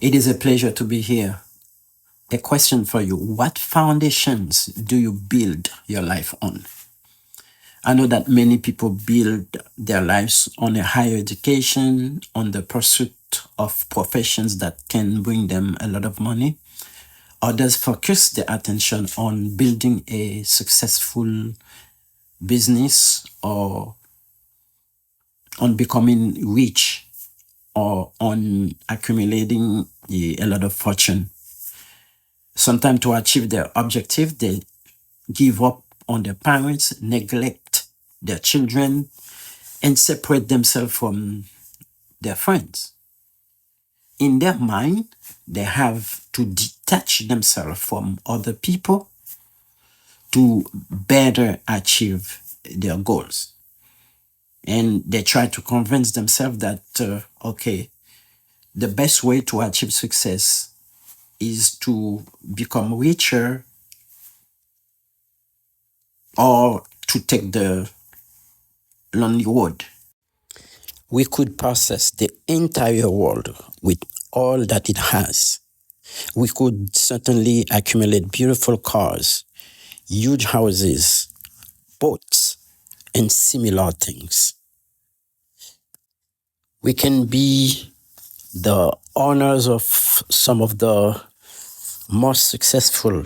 It is a pleasure to be here. A question for you. What foundations do you build your life on? I know that many people build their lives on a higher education, on the pursuit of professions that can bring them a lot of money. Others focus their attention on building a successful business or on becoming rich or on accumulating a lot of fortune. Sometimes to achieve their objective, they give up on their parents, neglect their children, and separate themselves from their friends. In their mind, they have to detach themselves from other people to better achieve their goals. And they try to convince themselves that, okay, the best way to achieve success is to become richer or to take the lonely road. We could possess the entire world with all that it has. We could certainly accumulate beautiful cars, huge houses, boats, and similar things. We can be the owners of some of the most successful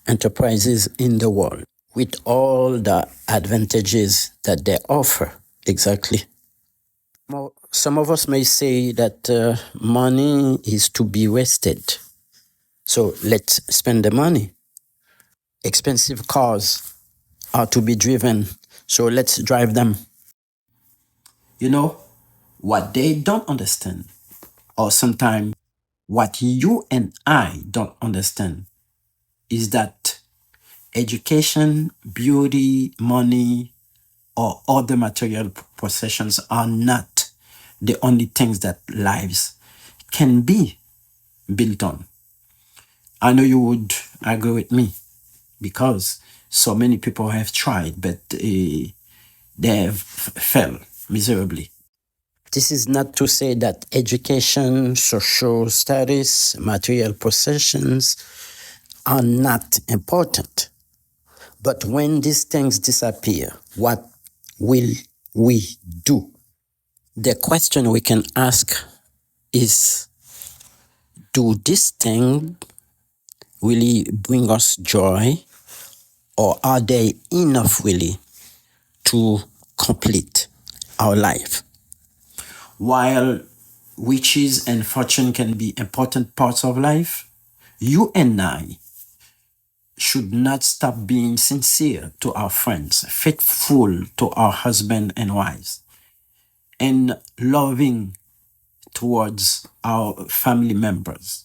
enterprises in the world with all the advantages that they offer. Exactly. Some of us may say that money is to be wasted. So let's spend the money. Expensive cars are to be driven. So let's drive them. You know, what they don't understand, or sometimes what you and I don't understand, is that education, beauty, money, or other material possessions are not the only things that lives can be built on. I know you would agree with me because so many people have tried, but they have failed miserably. This is not to say that education, social status, material possessions are not important. But when these things disappear, what will we do? The question we can ask is, do these things really bring us joy, or are they enough really to complete our life? While riches and fortune can be important parts of life, you and I should not stop being sincere to our friends, faithful to our husband and wives, and loving towards our family members.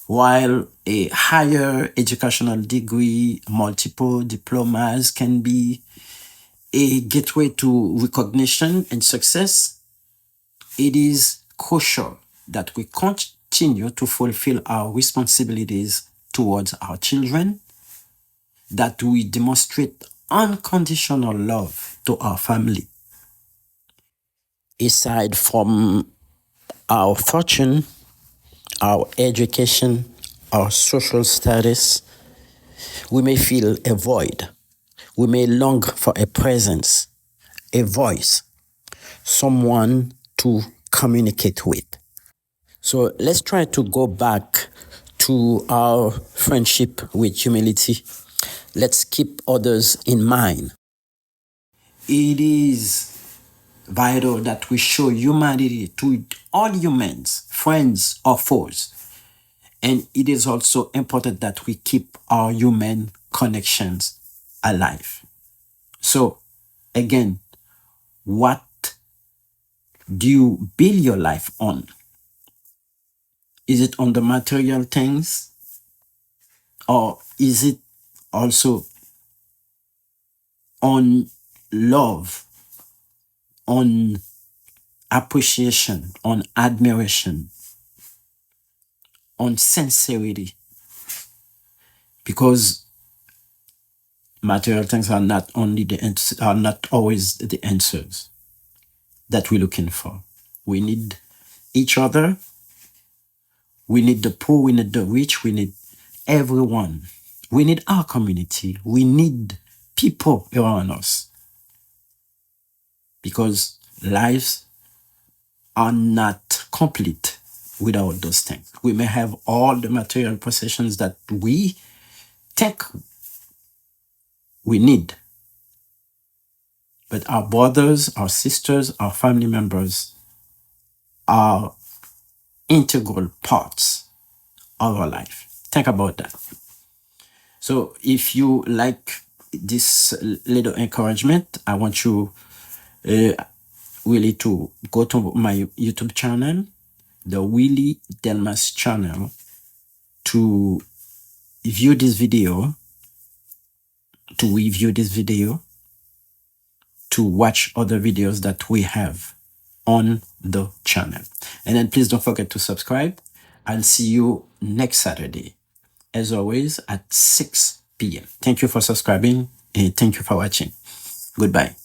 While a higher educational degree, multiple diplomas can be a gateway to recognition and success, it is crucial that we continue to fulfill our responsibilities towards our children, that we demonstrate unconditional love to our family. Aside from our fortune, our education, our social status, we may feel a void. We may long for a presence, a voice, someone to communicate with. So let's try to go back to our friendship with humility. Let's keep others in mind. It is vital that we show humanity to all humans, friends or foes. And it is also important that we keep our human connections alive. So, again, what do you build your life on? Is it on the material things? Or is it also on love, on appreciation, on admiration, on sincerity? Because material things are not only are not always the answers that we're looking for. We need each other. We need the poor, we need the rich, we need everyone. We need our community. We need people around us. Because lives are not complete without those things. We may have all the material possessions that we think we need. But our brothers, our sisters, our family members are integral parts of our life. Think about that. So if you like this little encouragement, I want you really to go to my YouTube channel, the Willie Delmas channel, to view this video, to review this video, to watch other videos that we have on the channel. And then please don't forget to subscribe. I'll see you next Saturday, as always, at 6 p.m. Thank you for subscribing and thank you for watching. Goodbye.